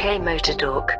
UKMotorTalk.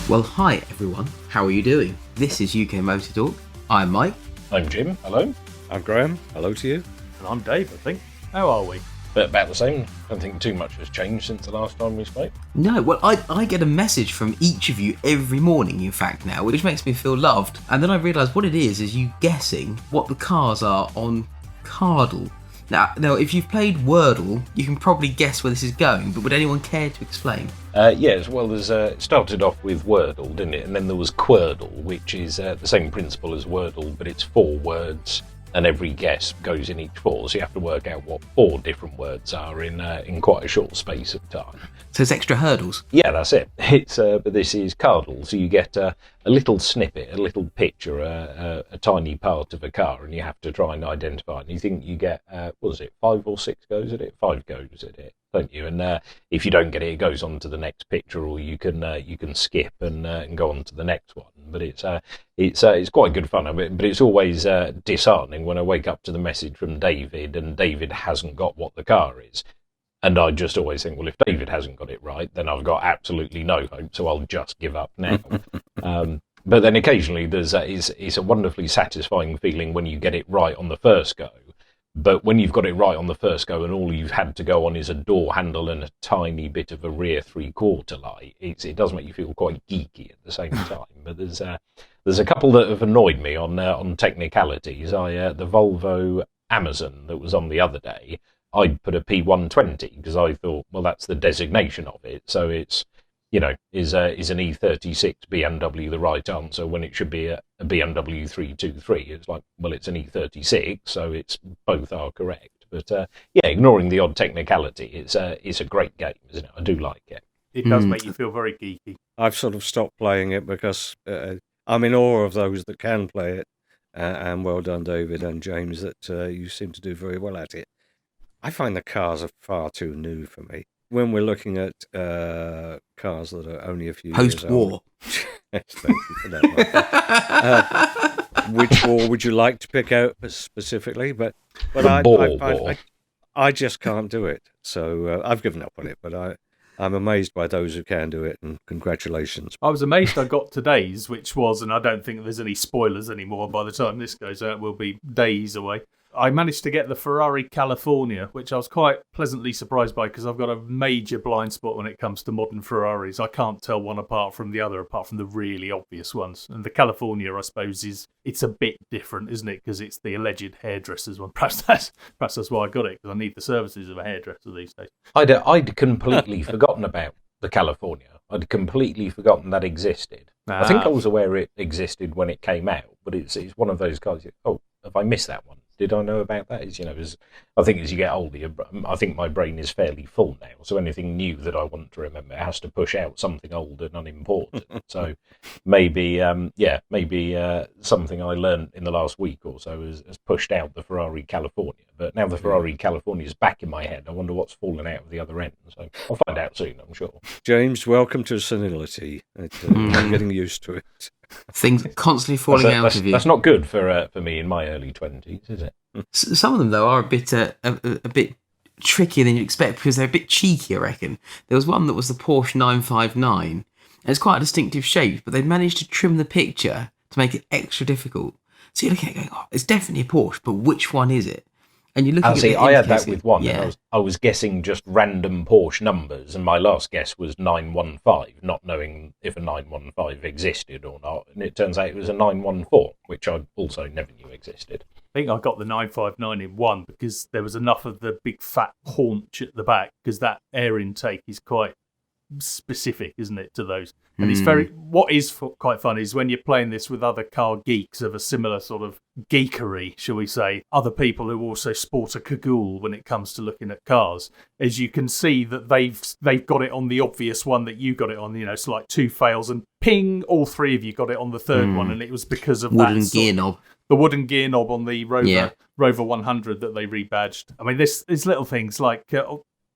Well, hi everyone, how are you doing? This is UKMotorTalk. I'm Mike. I'm Jim, hello. I'm Graham, hello to you. And I'm Dave, I think. How are we? But about the same. I don't think too much has changed since the last time we spoke. No, well, I get a message from each of you every morning, in fact, now, which makes me feel loved. And then I realise what it is you guessing what the cars are on Cardle. Now, if you've played Wordle, you can probably guess where this is going, but would anyone care to explain? Yes, well, it started off with Wordle, didn't it? And then there was Querdle, which is the same principle as Wordle, but it's 4 words, and every guess goes in each 4. So you have to work out what 4 different words are in quite a short space of time. So it's extra hurdles? Yeah, that's it. But this is Cardle, so you get a little snippet, a little picture, a tiny part of a car, and you have to try and identify it. And you think you get, 5 or 6 goes at it? 5 goes at it, don't you? And if you don't get it, it goes on to the next picture, or you can skip and go on to the next one. But it's quite good fun. But it's always disheartening when I wake up to the message from David, and David hasn't got what the car is. And I just always think, well, if David hasn't got it right, then I've got absolutely no hope, so I'll just give up now. But then occasionally it's a wonderfully satisfying feeling when you get it right on the first go. But when you've got it right on the first go and all you've had to go on is a door handle and a tiny bit of a rear 3/4 light, it does make you feel quite geeky at the same time. But there's a couple that have annoyed me on technicalities. The Volvo Amazon that was on the other day, I'd put a P120 because I thought, well, that's the designation of it. So it's, is an E36 BMW the right answer when it should be a BMW 323? It's like, well, it's an E36, so it's both are correct. But ignoring the odd technicality, it's a great game, isn't it? I do like it. It does make you feel very geeky. I've sort of stopped playing it because I'm in awe of those that can play it. And well done, David and James, that you seem to do very well at it. I find the cars are far too new for me. When we're looking at cars that are only a few Post-war. Years old. Yes, thank you for that. Which war would you like to pick out specifically? But I just can't do it. So I've given up on it, but I'm amazed by those who can do it, and congratulations. I was amazed I got today's, which was, and I don't think there's any spoilers anymore by the time this goes out, we'll be days away. I managed to get the Ferrari California, which I was quite pleasantly surprised by because I've got a major blind spot when it comes to modern Ferraris. I can't tell one apart from the other, apart from the really obvious ones. And the California, I suppose, it's a bit different, isn't it? Because it's the alleged hairdresser's one. Perhaps that's why I got it, because I need the services of a hairdresser these days. I'd completely forgotten about the California. I'd completely forgotten that existed. I think I was aware it existed when it came out, but it's one of those cars. Oh, have I missed that one? Did I know about that? I think as you get older, I think my brain is fairly full now. So anything new that I want to remember has to push out something old and unimportant. So maybe something I learned in the last week or so has pushed out the Ferrari California. But now the Ferrari California is back in my head. I wonder what's fallen out of the other end. So I'll find out soon, I'm sure. James, welcome to senility. I'm getting used to it. Things constantly falling out of you. That's not good for me in my early 20s, is it? Some of them, though, are a bit trickier than you'd expect because they're a bit cheeky, I reckon. There was one that was the Porsche 959, and it's quite a distinctive shape, but they managed to trim the picture to make it extra difficult. So you're looking at it going, it's definitely a Porsche, but which one is it? And you're looking at it. I had that with one. Yeah. I was guessing just random Porsche numbers, and my last guess was 915, not knowing if a 915 existed or not. And it turns out it was a 914, which I also never knew existed. I think I got the 959 in one because there was enough of the big fat haunch at the back, because that air intake is quite specific, isn't it, to those? And it's what is quite fun is when you're playing this with other car geeks of a similar sort of geekery, shall we say, other people who also sport a cagoule when it comes to looking at cars, as you can see that they've got it on the obvious one that you got it on, it's like 2 fails and ping, all 3 of you got it on the third one, and it was because of wooden gear knob. The wooden gear knob on the Rover 100 that they rebadged. I mean, there's little things like,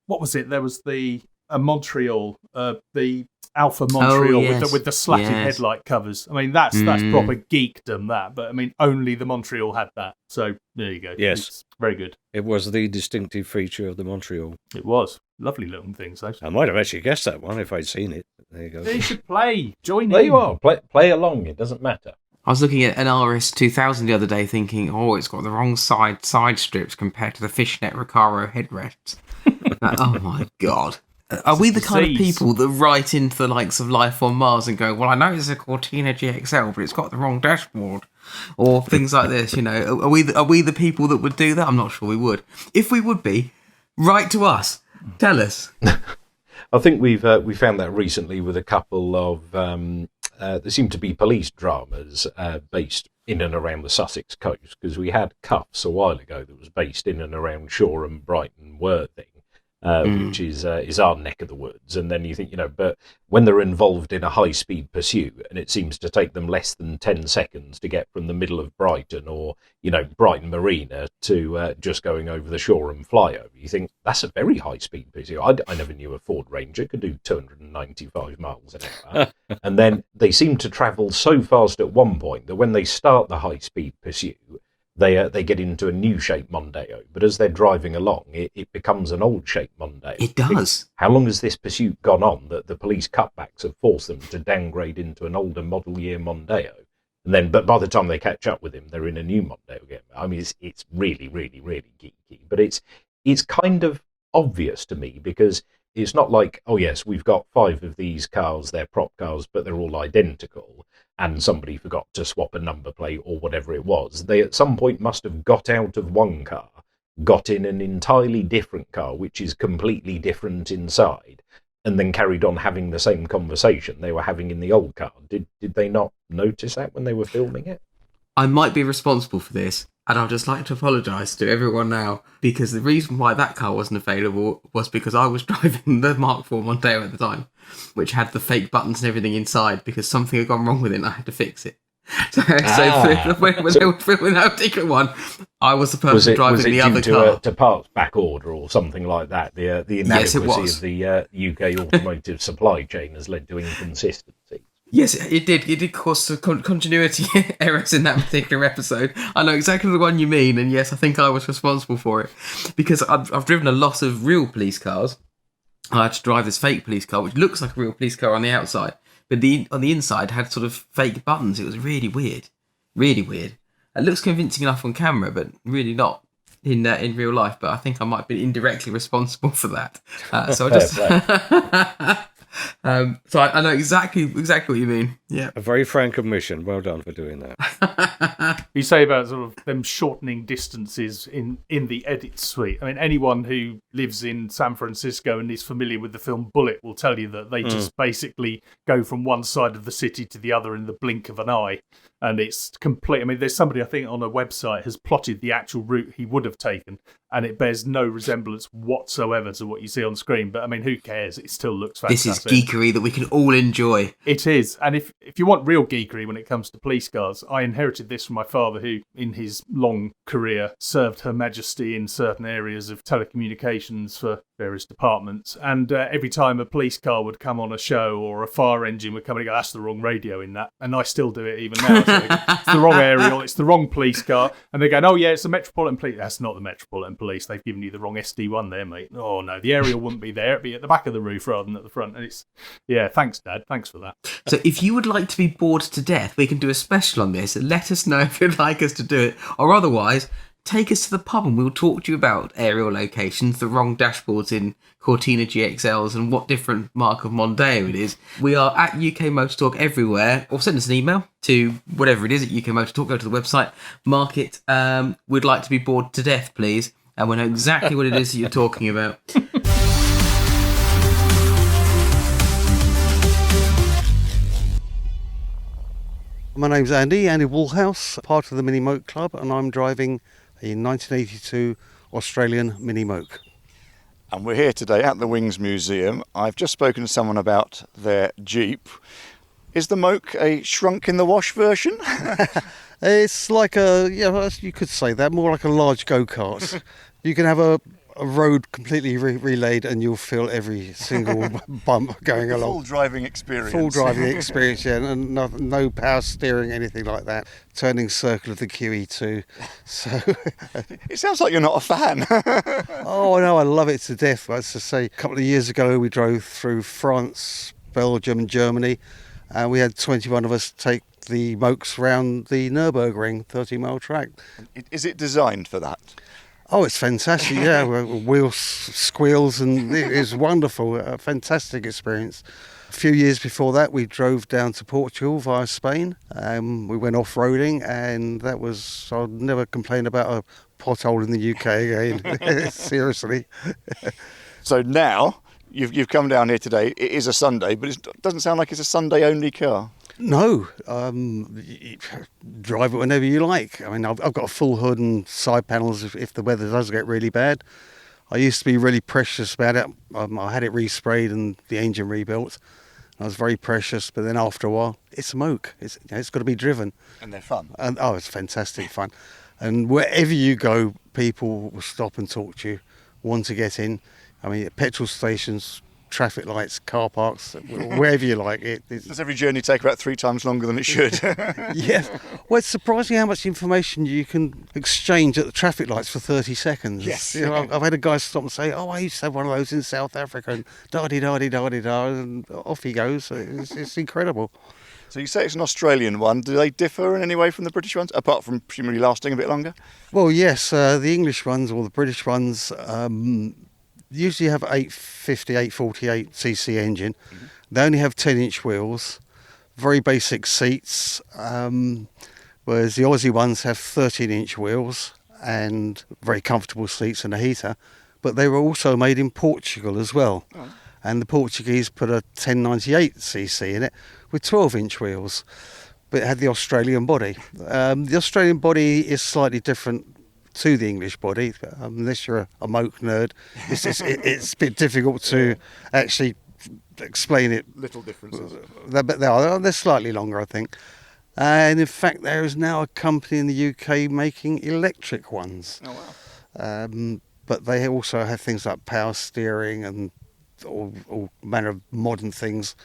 what was it? There was the a Montreal, the Alpha Montreal yes. with the slatted headlight covers. I mean, that's proper geekdom, that. But I mean, only the Montreal had that. So there you go. Yes. It's very good. It was the distinctive feature of the Montreal. It was. Lovely little things, though. I might have actually guessed that one if I'd seen it. There you go. You should play. Join There in. you are. Play along. It doesn't matter. I was looking at an RS 2000 the other day thinking, it's got the wrong side strips compared to the fishnet Recaro headrests. Oh my God. Are we the kind of people that write into the likes of Life on Mars and go, well, I know it's a Cortina GXL, but it's got the wrong dashboard? Or things like this, Are we the people that would do that? I'm not sure we would. If we would be, write to us. Tell us. I think we found that recently with a couple of there seem to be police dramas based in and around the Sussex coast, because we had Cuffs a while ago that was based in and around Shoreham, Brighton, Worthing, which is our neck of the woods. And then you think, but when they're involved in a high-speed pursuit and it seems to take them less than 10 seconds to get from the middle of Brighton or, Brighton Marina to just going over the Shoreham flyover, you think that's a very high-speed pursuit. I never knew a Ford Ranger could do 295 miles an hour. And then they seem to travel so fast at one point that when they start the high-speed pursuit, they get into a new shape Mondeo, but as they're driving along, it becomes an old shape Mondeo. It does. How long has this pursuit gone on that the police cutbacks have forced them to downgrade into an older model year Mondeo? And then, but by the time they catch up with him, they're in a new Mondeo again. I mean, it's really, really, really geeky, but it's kind of obvious to me, because it's not like, oh yes, we've got 5 of these cars, they're prop cars, but they're all identical, and somebody forgot to swap a number plate or whatever it was. They at some point must have got out of one car, got in an entirely different car, which is completely different inside, and then carried on having the same conversation they were having in the old car. Did they not notice that when they were filming it? I might be responsible for this, and I'd just like to apologise to everyone now, because the reason why that car wasn't available was because I was driving the Mark IV Mondeo at the time, which had the fake buttons and everything inside, because something had gone wrong with it and I had to fix it. So when they were filming that particular one, I was the person driving the other car. To parts back order or something like that? The inadequacy of the UK automotive supply chain has led to inconsistency. Yes, it did. It did cause some continuity errors in that particular episode. I know exactly the one you mean, and yes, I think I was responsible for it, because I've driven a lot of real police cars. I had to drive this fake police car, which looks like a real police car on the outside, but on the inside had sort of fake buttons. It was really weird, really weird. It looks convincing enough on camera, but really not in real life. But I think I might have been indirectly responsible for that. So I just. So I know exactly what you mean. Yeah, a very frank admission. Well done for doing that. You say about sort of them shortening distances in the edit suite. I mean, anyone who lives in San Francisco and is familiar with the film Bullet will tell you that they just basically go from one side of the city to the other in the blink of an eye. And it's complete. I mean, there's somebody, I think, on a website has plotted the actual route he would have taken, and it bears no resemblance whatsoever to what you see on screen. But I mean, who cares? It still looks fantastic. This is geekery that we can all enjoy. It is. And if you want real geekery when it comes to police cars, I inherited this from my father, who, in his long career, served Her Majesty in certain areas of telecommunications for various departments. And every time a police car would come on a show or a fire engine would come and go, that's the wrong radio in that. And I still do it even now. So it's the wrong aerial, it's the wrong police car. And they're going, oh yeah, it's the Metropolitan Police. That's not the Metropolitan Police. They've given you the wrong SD1 there, mate. Oh no, the aerial wouldn't be there. It'd be at the back of the roof rather than at the front. And it's, yeah, thanks, Dad. Thanks for that. So if you would like to be bored to death, we can do a special on this. Let us know if you'd like us to do it. Or otherwise, take us to the pub and we'll talk to you about aerial locations, the wrong dashboards in Cortina GXLs, and what different mark of Mondeo it is. We are at UKMotorTalk everywhere, or send us an email to whatever it is at UKMotorTalk. Go to the website, mark it. We'd like to be bored to death, please. And we know exactly what it is that you're talking about. My name's Andy Woolhouse, part of the Mini Moke Club, and I'm driving a 1982 Australian Mini Moke. And we're here today at the Wings Museum. I've just spoken to someone about their Jeep. Is the Moke a shrunk in the wash version? It's like a, you could say that, more like a large go-kart. You can have a a road completely relayed, and you'll feel every single bump going along. Full driving experience. Full driving experience, yeah, and no power steering, anything like that. Turning circle of the QE2. So It sounds like you're not a fan. oh no, I love it to death. As I say, a couple of years ago we drove through France, Belgium and Germany, and we had 21 of us take the Mokes round the Nürburgring 30-mile track. Is it designed for that? Oh, it's fantastic, yeah. Wheels squeals, and it is wonderful. A fantastic experience. A few years before that, we drove down to Portugal via Spain. We went off-roading, and that was... I'll never complain about a pothole in the UK again. Seriously. So now, you've come down here today. It is a Sunday, but it doesn't sound like it's a Sunday-only car. No, drive it whenever you like. I mean, I've got a full hood and side panels if the weather does get really bad. I used to be really precious about it. I had it resprayed and the engine rebuilt. I was very precious, but then after a while, it's a Moke. It's got to be driven. And they're fun. And it's fantastic fun. And wherever you go, people will stop and talk to you, want to get in. I mean, at petrol stations, traffic lights, car parks, wherever you like it. Does every journey take about 3 times longer than it should? Yes. Well, it's surprising how much information you can exchange at the traffic lights for 30 seconds. Yes. You know, I've had a guy stop and say, I used to have one of those in South Africa, and da-di-da-di-da-di-da, and off he goes. It's incredible. So you say it's an Australian one. Do they differ in any way from the British ones, apart from presumably lasting a bit longer? Well, yes, the English ones or the British ones usually have 848cc engine. Mm-hmm. They only have 10-inch wheels, very basic seats, whereas the Aussie ones have 13-inch wheels and very comfortable seats and a heater. But they were also made in Portugal as well. Oh. And the Portuguese put a 1098cc in it with 12-inch wheels. But it had the Australian body. The Australian body is slightly different to the English body, unless you're a Moke nerd. It's a bit difficult to actually explain it. Little differences. But they're slightly longer, I think. And in fact, there is now a company in the UK making electric ones. Oh, wow. But they also have things like power steering and all manner of modern things.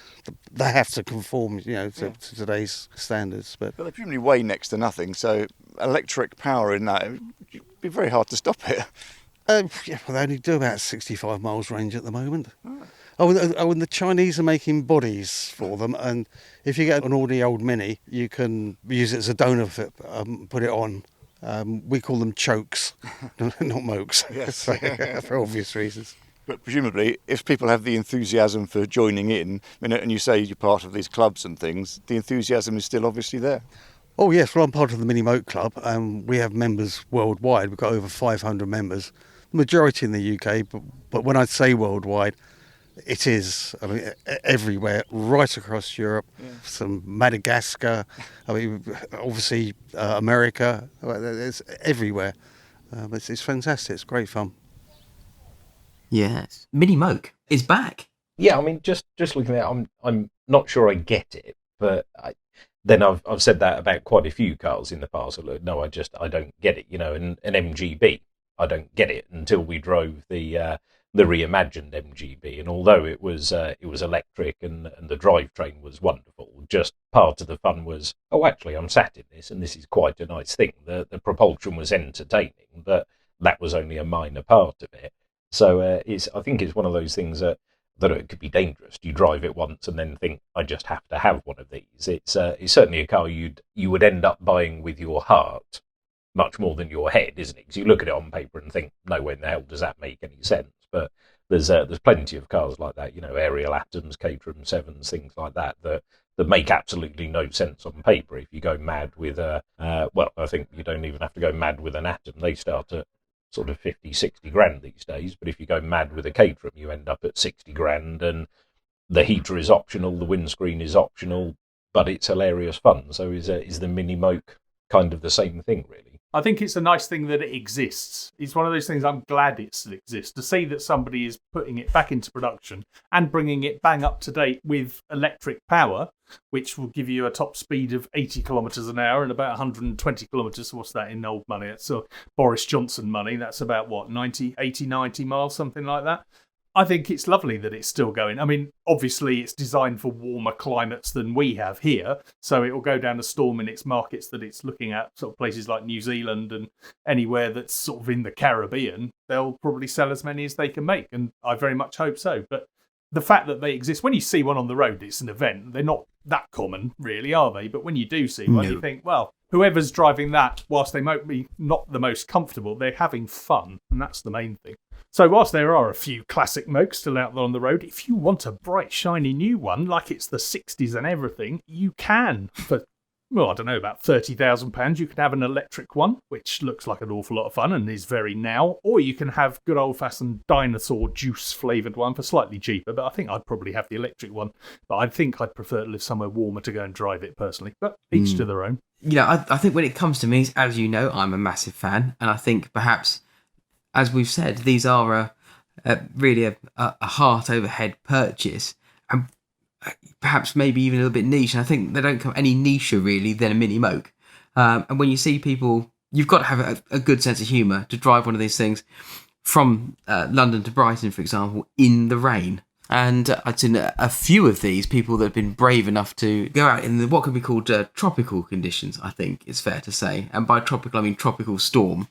They have to conform, to today's standards. But they presumably weigh next to nothing, so electric power in that, it'd be very hard to stop it. Well, they only do about 65 miles range at the moment. Oh, and the Chinese are making bodies for them, and if you get an ordinary old Mini, you can use it as a donor fit, put it on. We call them chokes, not Mokes, yes. For obvious reasons. But presumably, if people have the enthusiasm for joining in, and you say you're part of these clubs and things, the enthusiasm is still obviously there. Oh yes, well I'm part of the Mini Moke Club, and we have members worldwide. We've got over 500 members, the majority in the UK, but when I say worldwide, it is, I mean, everywhere, right across Europe, some Madagascar, I mean, obviously America, it's everywhere. It's fantastic, it's great fun. Yes, Mini Moke is back. Yeah, I mean, just looking at it, I'm not sure I get it, but I've said that about quite a few cars in the past. No, I don't get it. An MGB, I don't get it until we drove the reimagined MGB, and although it was electric and the drivetrain was wonderful, just part of the fun was, actually I'm sat in this and this is quite a nice thing. The propulsion was entertaining, but that was only a minor part of it. So I think it's one of those things that it could be dangerous. You drive it once and then think, I just have to have one of these. It's certainly a car you would end up buying with your heart much more than your head, isn't it? Because you look at it on paper and think, no way in the hell does that make any sense. But there's plenty of cars like that, Ariel Atoms, Caterham 7s, things like that make absolutely no sense on paper. If you go mad with I think you don't even have to go mad with an Atom. They start at sort of 50, 60 grand these days. But if you go mad with a Caterham, you end up at 60 grand, and the heater is optional, the windscreen is optional, but it's hilarious fun. So is the Mini Moke kind of the same thing, really? I think it's a nice thing that it exists. It's one of those things I'm glad it exists. To see that somebody is putting it back into production and bringing it bang up to date with electric power, which will give you a top speed of 80 kilometres an hour and about 120 kilometres. So what's that in old money? That's Boris Johnson money. That's about, 90 miles, something like that. I think it's lovely that it's still going. I mean, obviously, it's designed for warmer climates than we have here, so it will go down a storm in its markets that it's looking at, sort of places like New Zealand and anywhere that's sort of in the Caribbean. They'll probably sell as many as they can make, and I very much hope so. But the fact that they exist, when you see one on the road, it's an event. They're not that common, really, are they? But when you do see one, you think, well, whoever's driving that, whilst they might be not the most comfortable, they're having fun, and that's the main thing. So whilst there are a few classic Mokes still out there on the road, if you want a bright, shiny new one, like it's the 60s and everything, you can. For, I don't know, about £30,000, you can have an electric one, which looks like an awful lot of fun and is very now. Or you can have good old-fashioned dinosaur juice-flavoured one for slightly cheaper, but I think I'd probably have the electric one. But I think I'd prefer to live somewhere warmer to go and drive it, personally. But each to their own. I think when it comes to me, as you know, I'm a massive fan, and I think perhaps, as we've said, these are really a heart overhead purchase, and perhaps maybe even a little bit niche. And I think they don't come any nicher really than a mini Moke. And when you see people, you've got to have a good sense of humour to drive one of these things from London to Brighton, for example, in the rain. And I've seen a few of these people that have been brave enough to go out in what could be called tropical conditions, I think it's fair to say. And by tropical, I mean tropical storm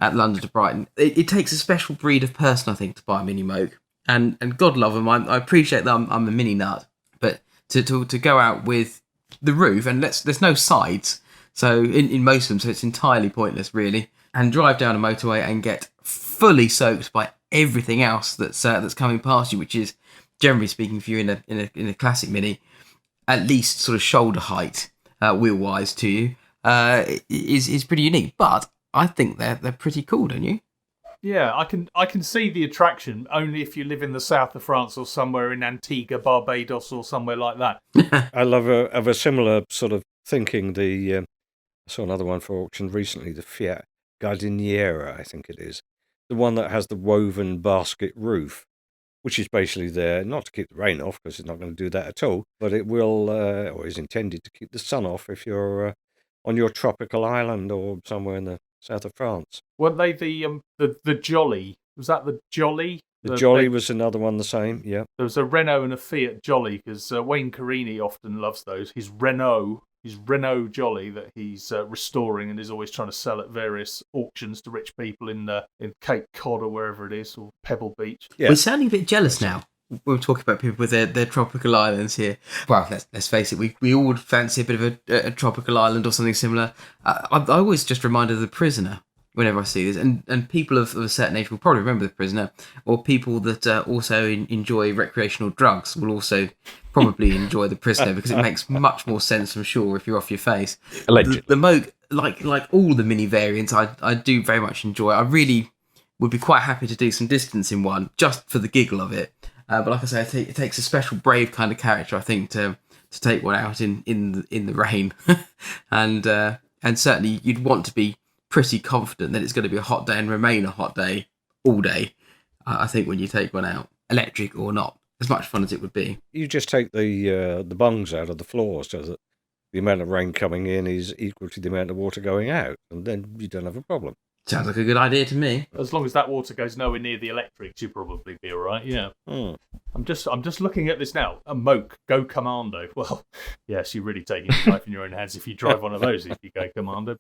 at London to Brighton. It takes a special breed of person, I think, to buy a mini Moke. And God love them, I appreciate that I'm a mini nut. But to go out with the roof, and there's no sides, so in most of them, so it's entirely pointless, really. And drive down a motorway and get fully soaked by everything else that's coming past you, which is, generally speaking, if you're in a classic mini, at least sort of shoulder height, wheel wise to you, is pretty unique. But I think they're pretty cool, don't you? Yeah, I can see the attraction only if you live in the south of France or somewhere in Antigua, Barbados, or somewhere like that. I love a similar sort of thinking. I saw another one for auction recently, the Fiat Gardeniera, I think it is, the one that has the woven basket roof, which is basically there not to keep the rain off, because it's not going to do that at all, but it will, or is intended to keep the sun off if you're on your tropical island or somewhere in the south of France. Weren't they the Jolly? Was that the Jolly? The Jolly was another one the same, yeah. There was a Renault and a Fiat Jolly, because Wayne Carini often loves those. His Renault Jolly that he's restoring and is always trying to sell at various auctions to rich people in Cape Cod or wherever it is, or Pebble Beach. Yeah. We're sounding a bit jealous now. We're talking about people with their tropical islands here. Well, let's face it, we all would fancy a bit of a tropical island or something similar. I always just reminded of The Prisoner whenever I see this, and people of a certain age will probably remember The Prisoner, or people that also enjoy recreational drugs will also probably enjoy The Prisoner, because it makes much more sense, I'm sure, if you're off your face. Allegedly. The Moke, like all the mini variants, I do very much enjoy. I really would be quite happy to do some distance in one, just for the giggle of it. But like I say, it takes a special brave kind of character, I think, to take one out in the rain, and certainly you'd want to be pretty confident that it's going to be a hot day and remain a hot day all day. I think when you take one out, electric or not, as much fun as it would be. You just take the bungs out of the floor so that the amount of rain coming in is equal to the amount of water going out, and then you don't have a problem. Sounds like a good idea to me. As long as that water goes nowhere near the electrics, you'll probably be all right. Yeah. I'm just looking at this now. A Moke, go commando. Well, yes, you're really taking your life in your own hands if you drive one of those. If you go commando.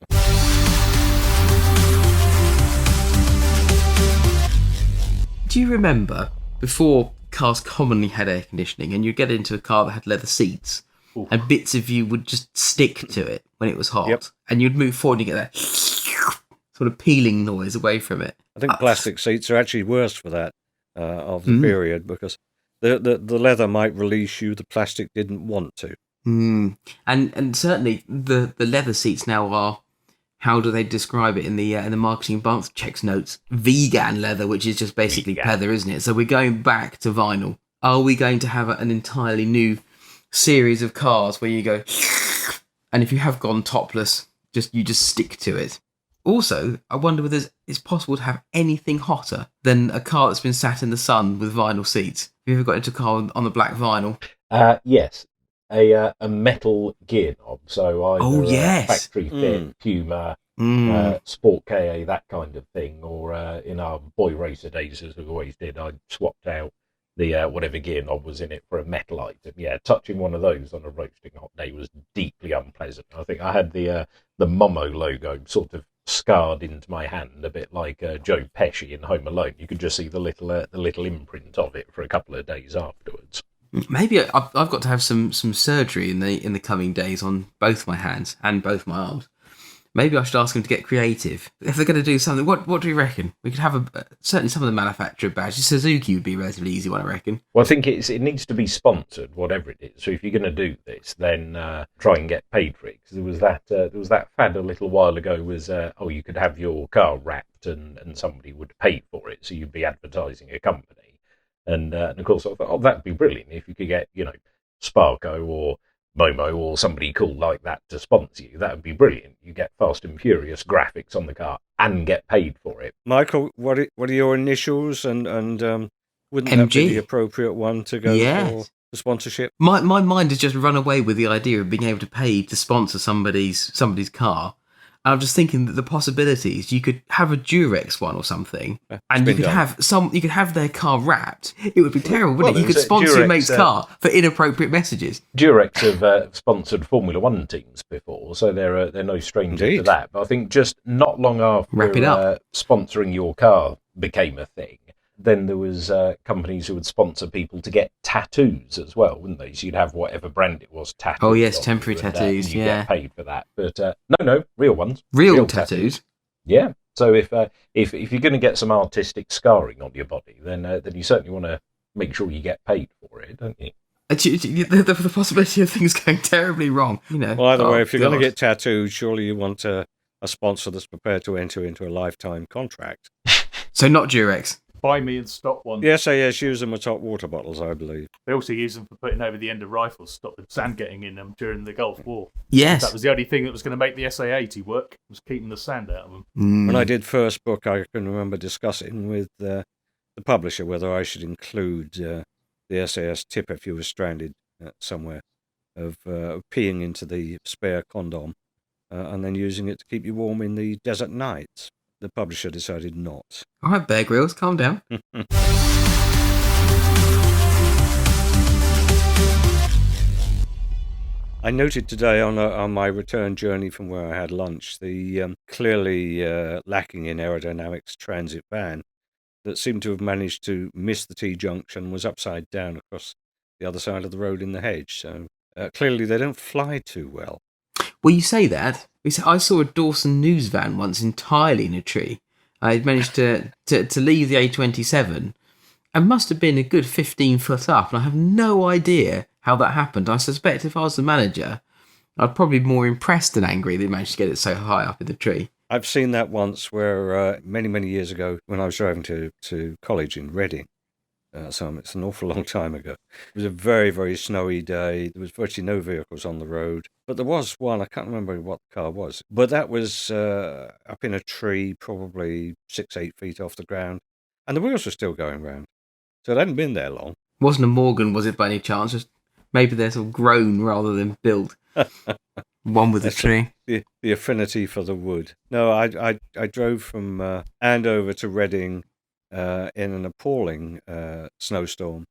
Do you remember before cars commonly had air conditioning, and you'd get into a car that had leather seats, and bits of you would just stick to it when it was hot, and you'd move forward and you get that sort of peeling noise away from it? I think plastic seats are actually worse for that of the period, because the leather might release you, the plastic didn't want to. And certainly the leather seats now are, how do they describe it in the marketing advance checks notes? Vegan leather, which is just basically leather, isn't it? So we're going back to vinyl. Are we going to have an entirely new series of cars where you go, and if you have gone topless, you just stick to it? Also, I wonder whether it's possible to have anything hotter than a car that's been sat in the sun with vinyl seats. Have you ever got into a car on the black vinyl? Yes, a metal gear knob. So either yes. factory fit, Puma, Sport KA, that kind of thing, or in our boy racer days, as we always did, I swapped out the whatever gear knob was in it for a metal item. Yeah, touching one of those on a roasting hot day was deeply unpleasant. I think I had the Momo logo sort of scarred into my hand, a bit like Joe Pesci in Home Alone. You could just see the little imprint of it for a couple of days afterwards. Maybe I've got to have some surgery in the coming days on both my hands and both my arms. Maybe I should ask them to get creative. If they're going to do something, what do you reckon? We could have certainly some of the manufacturer badges. Suzuki would be a relatively easy one, I reckon. Well, I think it needs to be sponsored, whatever it is. So if you're going to do this, then try and get paid for it. Because there was that fad a little while ago was you could have your car wrapped and somebody would pay for it, so you'd be advertising a company. And of course, I thought, that'd be brilliant if you could get Sparco or Momo or somebody cool like that to sponsor you. That would be brilliant. You get Fast and Furious graphics on the car and get paid for it. Michael, what are your initials, and wouldn't that be the appropriate one to go for the sponsorship? My mind has just run away with the idea of being able to pay to sponsor somebody's car. And I'm just thinking that the possibilities, you could have a Durex one or something, and you could have their car wrapped. It would be terrible, wouldn't it? You could sponsor your mate's car for inappropriate messages. Durex have sponsored Formula One teams before, so they're no stranger to that. But I think just not long after sponsoring your car became a thing, then there was companies who would sponsor people to get tattoos as well, wouldn't they? So you'd have whatever brand it was tattooed. Oh yes, temporary tattoos. And you get paid for that, but no, real ones. Real tattoos. Yeah. So if you're going to get some artistic scarring on your body, then you certainly want to make sure you get paid for it, don't you? The possibility of things going terribly wrong. Well, either way, if you're going to get tattooed, surely you want a sponsor that's prepared to enter into a lifetime contract. So not Durex. Buy me and stop one. Yes, use them as hot water bottles, I believe. They also use them for putting over the end of rifles, stop the sand getting in them during the Gulf War. Yes. That was the only thing that was going to make the SA-80 work, was keeping the sand out of them. When I did first book, I can remember discussing with the publisher whether I should include the SAS tip if you were stranded somewhere, of peeing into the spare condom and then using it to keep you warm in the desert nights. The publisher decided not. All right, Bear Grylls, calm down. I noted today on my return journey from where I had lunch the clearly lacking in aerodynamics transit van that seemed to have managed to miss the T-junction, was upside down across the other side of the road in the hedge. So clearly they don't fly too well. Well, you say that. I saw a Dawson news van once entirely in a tree. I managed to leave the A27 and must have been a good 15 foot up, and I have no idea how that happened. I suspect if I was the manager, I'd probably be more impressed than angry they managed to get it so high up in the tree. I've seen that once where many, many years ago when I was driving to college in Reading. So it's an awful long time ago. It was a very, very snowy day. There was virtually no vehicles on the road. But there was one, I can't remember what the car was. But that was up in a tree, probably 6-8 feet off the ground. And the wheels were still going round. So it hadn't been there long. Wasn't a Morgan, was it, by any chance? Just maybe they're sort of grown rather than built. One with the tree. The affinity for the wood. No, I drove from Andover to Reading in an appalling snowstorm,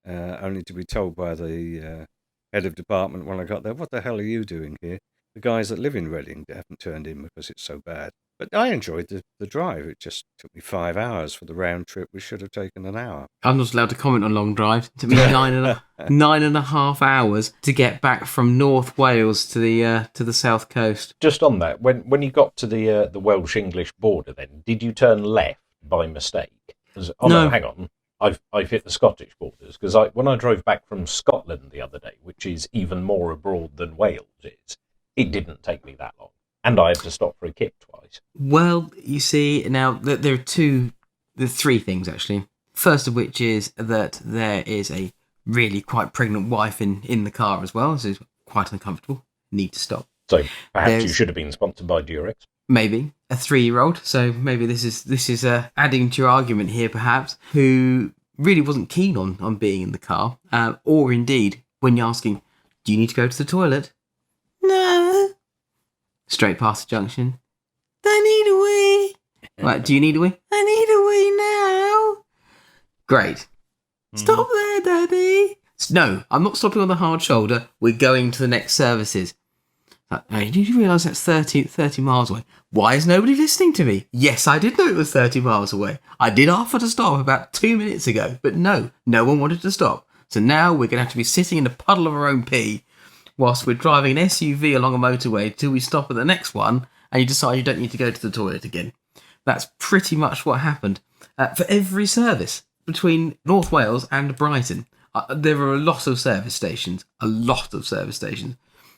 only to be told by the head of department when I got there, "What the hell are you doing here?" The guys that live in Reading haven't turned in because it's so bad. But I enjoyed the drive. It just took me 5 hours for the round trip, which should have taken an hour. I'm not allowed to comment on long drives. It took me 9.5 hours to get back from North Wales to the south coast. Just on that, when you got to the Welsh-English border, then did you turn left by mistake? No, hang on. I've hit the Scottish borders, because when I drove back from Scotland the other day, which is even more abroad than Wales is, it didn't take me that long. And I had to stop for a kip twice. Well, you see, now there are three things actually. First of which is that there is a really quite pregnant wife in the car as well, so it's quite uncomfortable. Need to stop. So perhaps you should have been sponsored by Durex. maybe a 3-year-old. So maybe this is adding to your argument here, perhaps, who really wasn't keen on being in the car, or indeed when you're asking, do you need to go to the toilet? No. Straight past the junction. I need a wee. Right, do you need a wee? I need a wee now. Great. Stop there, Daddy. No, I'm not stopping on the hard shoulder. We're going to the next services. Hey, did you realise that's 30 miles away? Why is nobody listening to me? Yes, I did know it was 30 miles away. I did offer to stop about 2 minutes ago, but no one wanted to stop. So now we're going to have to be sitting in a puddle of our own pee whilst we're driving an SUV along a motorway till we stop at the next one and you decide you don't need to go to the toilet again. That's pretty much what happened for every service between North Wales and Brighton. There are a lot of service stations.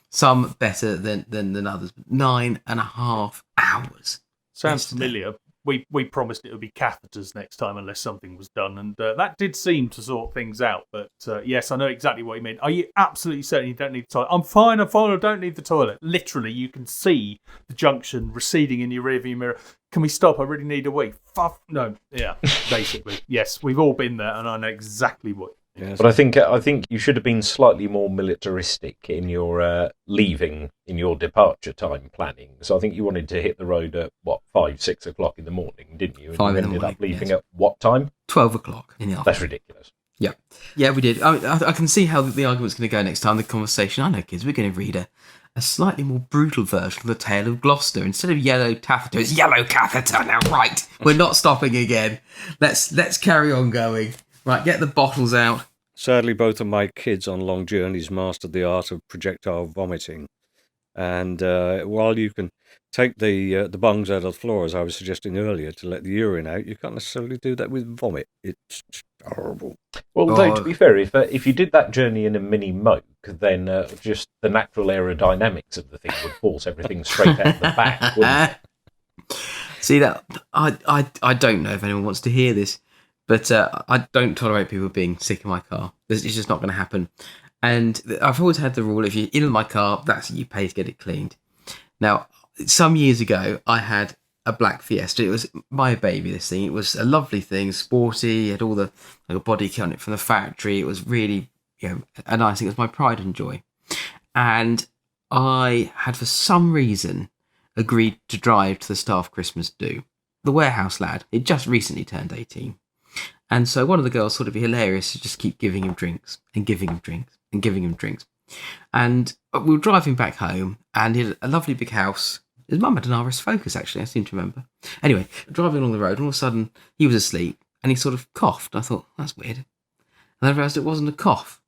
Some better than others. 9.5 hours. Sounds familiar. We promised it would be catheters next time unless something was done, and that did seem to sort things out. But yes, I know exactly what you mean. Are you absolutely certain you don't need the toilet? I'm fine, I don't need the toilet. Literally, you can see the junction receding in your rearview mirror. Can we stop? I really need a wee. No, yeah, basically. Yes, we've all been there, and I know exactly what. Yes. But I think you should have been slightly more militaristic in your leaving, in your departure time planning. So I think you wanted to hit the road at 5-6 o'clock in the morning, didn't you? And 5 you in the ended morning, up leaving yes. at what time? 12 o'clock in the afternoon. That's ridiculous. Yeah, we did. I can see how the argument's going to go next time. The conversation. I know, kids. We're going to read a slightly more brutal version of the Tale of Gloucester. Instead of yellow taffeta, it's yellow catheter. Now, right, we're not stopping again. Let's carry on going. Right, get the bottles out. Sadly, both of my kids on long journeys mastered the art of projectile vomiting. And while you can take the bungs out of the floor, as I was suggesting earlier, to let the urine out, you can't necessarily do that with vomit. It's horrible. Well, though, to be fair, if you did that journey in a mini Moke, then just the natural aerodynamics of the thing would force everything straight out the back, wouldn't it? See, that I don't know if anyone wants to hear this, but I don't tolerate people being sick in my car. It's just not going to happen. And I've always had the rule, if you're in my car, that's what you pay to get it cleaned. Now, some years ago, I had a black Fiesta. It was my baby, this thing. It was a lovely thing, sporty, had all the body kit on it from the factory. It was really a nice thing. It was my pride and joy. And I had, for some reason, agreed to drive to the staff Christmas do. The warehouse lad, it just recently turned 18. And so one of the girls thought it'd be hilarious to just keep giving him drinks and giving him drinks and giving him drinks. And we were driving back home, and he had a lovely big house. His mum had an RS Focus, actually, I seem to remember. Anyway, driving along the road, and all of a sudden, he was asleep, and he sort of coughed. I thought, that's weird. And I realised it wasn't a cough.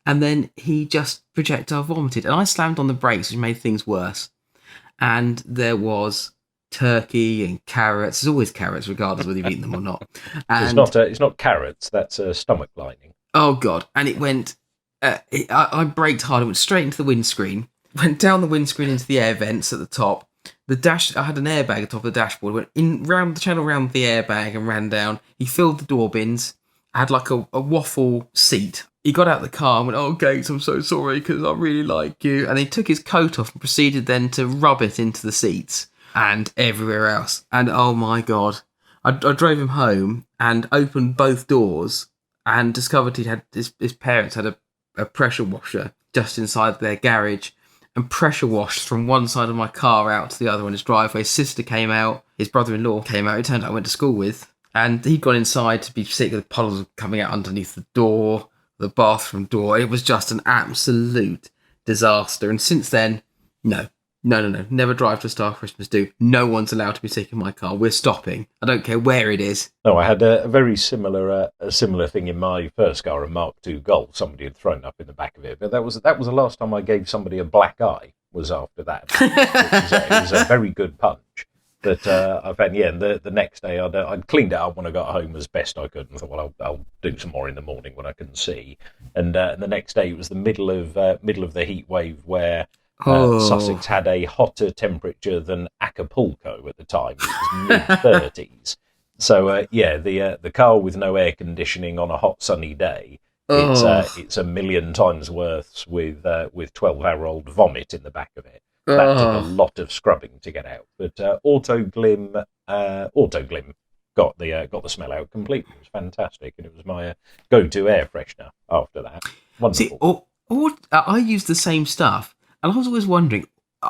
And then he just projectile vomited. And I slammed on the brakes, which made things worse. And there was turkey and carrots. There's always carrots, regardless of whether you've eaten them or not. And It's not carrots. That's a stomach lining. Oh God! And it went. I braked hard. It went straight into the windscreen. Went down the windscreen into the air vents at the top. The dash. I had an airbag at the top of the dashboard. Went in round the channel round the airbag and ran down. He filled the door bins. I had like a waffle seat. He got out of the car and went, "Oh, Gates, I'm so sorry because I really like you." And he took his coat off and proceeded then to rub it into the seats and everywhere else. And oh my God, I drove him home and opened both doors and discovered his parents had a pressure washer just inside their garage and pressure washed from one side of my car out to the other on his driveway. His sister came out, his brother-in-law came out, it turned out I went to school with, and he'd gone inside to be sick with puddles coming out underneath the door, the bathroom door. It was just an absolute disaster. And since then, No. Never drive to a Star Christmas do. No one's allowed to be sick in my car. We're stopping. I don't care where it is. No, I had a very similar thing in my first car, a Mark II Golf. Somebody had thrown up in the back of it, but that was the last time I gave somebody a black eye. Was after that. It was a very good punch. But I found, the next day I'd cleaned it up when I got home as best I could, and thought, well, I'll do some more in the morning when I can see. And the next day it was the middle of the heat wave where. Sussex had a hotter temperature than Acapulco at the time. It was mid-30s. So, the car with no air conditioning on a hot sunny day, it's a million times worse with 12-hour-old vomit in the back of it. That took a lot of scrubbing to get out. But Autoglim got the smell out completely. It was fantastic, and it was my go-to air freshener after that. Wonderful. See, I used the same stuff, and I was always wondering,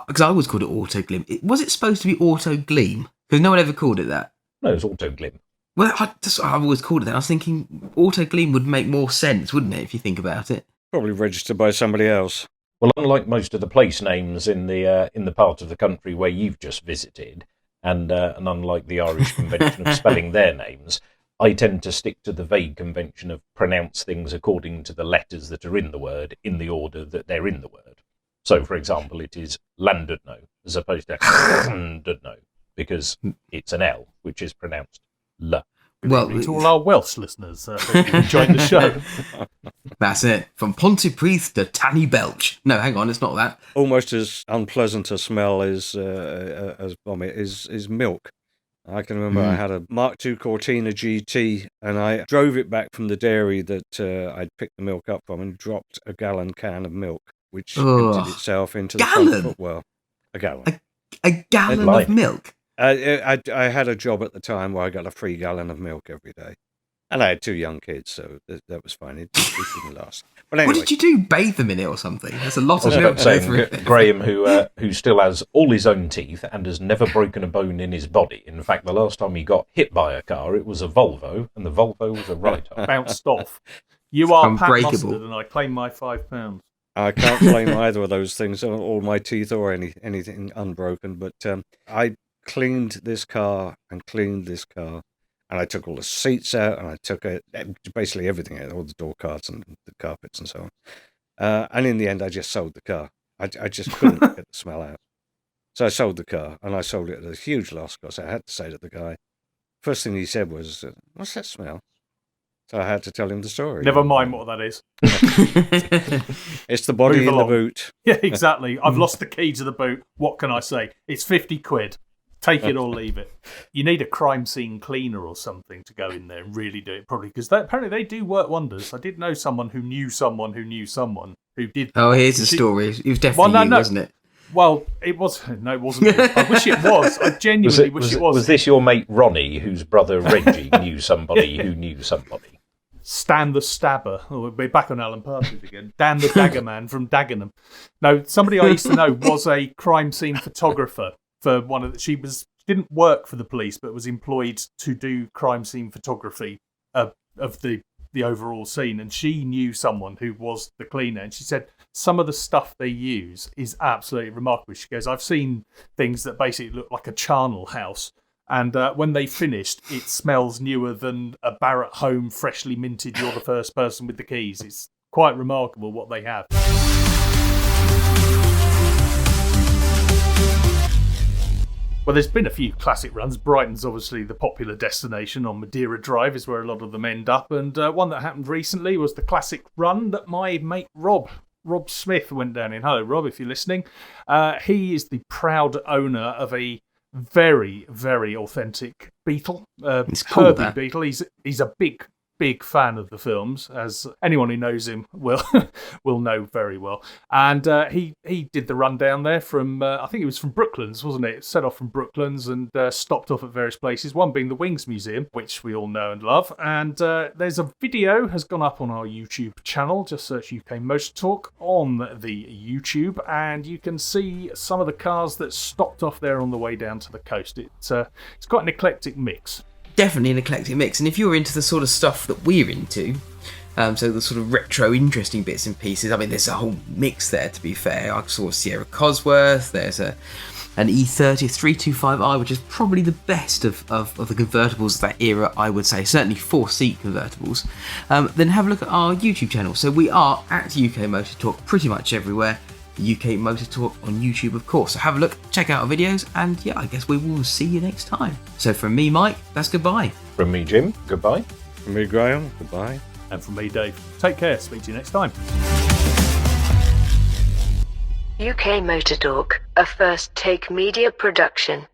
because I always called it Autoglim. Was it supposed to be Autogleam? Because no one ever called it that. No, it was Autoglim. Well, I've always called it that. I was thinking Autogleam would make more sense, wouldn't it, if you think about it? Probably registered by somebody else. Well, unlike most of the place names in the part of the country where you've just visited, and unlike the Irish convention of spelling their names, I tend to stick to the vague convention of pronounce things according to the letters that are in the word in the order that they're in the word. So, for example, it is Landudno as opposed to Landudno because it's an L, which is pronounced L. Well, to all our Welsh listeners who enjoyed the show. That's it. From Pontypridd to Tanny Belch. No, hang on, it's not that. Almost as unpleasant a smell as vomit is milk. I can remember I had a Mark II Cortina GT, and I drove it back from the dairy that I'd picked the milk up from and dropped a gallon can of milk, which emptied itself into the front footwell. A gallon. A gallon of milk? I had a job at the time where I got a free gallon of milk every day. And I had 2 young kids, so that was fine. It didn't last. But anyway. What did you do? Bathe them in it or something? There's a lot of milk. Graham, who still has all his own teeth and has never broken a bone in his body. In fact, the last time he got hit by a car, it was a Volvo, and the Volvo was a write-off. Bounced off. You are Pat Mustard, and I claim my £5. I can't blame either of those things, all my teeth or anything unbroken. But I cleaned this car, and I took all the seats out, and I took basically everything out, all the door cards and the carpets and so on. And in the end, I just sold the car. I just couldn't get the smell out. So I sold the car, and I sold it at a huge loss because I had to say to the guy, first thing he said was, "What's that smell?" So I had to tell him the story. Never mind what that is. It's the body in the boot. Yeah, exactly. I've lost the key to the boot. What can I say? It's 50 quid. Take it or leave it. You need a crime scene cleaner or something to go in there and really do it probably, because apparently they do work wonders. I did know someone who knew someone who knew someone who did. Oh, here's the story. It was definitely you, wasn't it? Well, it was. No, it wasn't. I wish it was. I genuinely wish it was. Was this your mate Ronnie, whose brother Reggie knew somebody who knew somebody? Stan the Stabber. Oh, we're back on Alan Partridge again. Dan the Dagger Man from Dagenham. No, somebody I used to know was a crime scene photographer for one of the, she didn't work for the police, but was employed to do crime scene photography of the overall scene. And she knew someone who was the cleaner. And she said some of the stuff they use is absolutely remarkable. She goes, I've seen things that basically look like a charnel house. And when they finished, it smells newer than a Barrett home, freshly minted. You're the first person with the keys. It's quite remarkable what they have. Well, there's been a few classic runs. Brighton's obviously the popular destination on Madeira Drive, is where a lot of them end up. And one that happened recently was the classic run that my mate Rob Smith went down in. Hello, Rob, if you're listening. He is the proud owner of a very, very authentic Beetle. It's cool, Herbie Beetle. He's a big fan of the films, as anyone who knows him will know very well. And he did the run down there from, I think it was from Brooklands, wasn't it? It set off from Brooklands and stopped off at various places, one being the Wings Museum, which we all know and love. And there's a video has gone up on our YouTube channel. Just search UK Motor Talk on the YouTube, and you can see some of the cars that stopped off there on the way down to the coast. It's quite an eclectic mix. Definitely an eclectic mix, and if you're into the sort of stuff that we're into, so the sort of retro interesting bits and pieces, I mean there's a whole mix there, to be fair. I saw a Sierra Cosworth, there's an E30 325i, which is probably the best of the convertibles of that era, I would say, certainly 4-seat convertibles. Then have a look at our YouTube channel. So we are at UK Motor Talk pretty much everywhere. UK Motor Talk on YouTube, of course. So have a look, check out our videos, and yeah, I guess we will see you next time. So from me, Mike, that's goodbye. From me, Jim, goodbye. From me, Graham, goodbye. And from me, Dave. Take care. Speak to you next time. UK Motor Talk, a First Take Media production.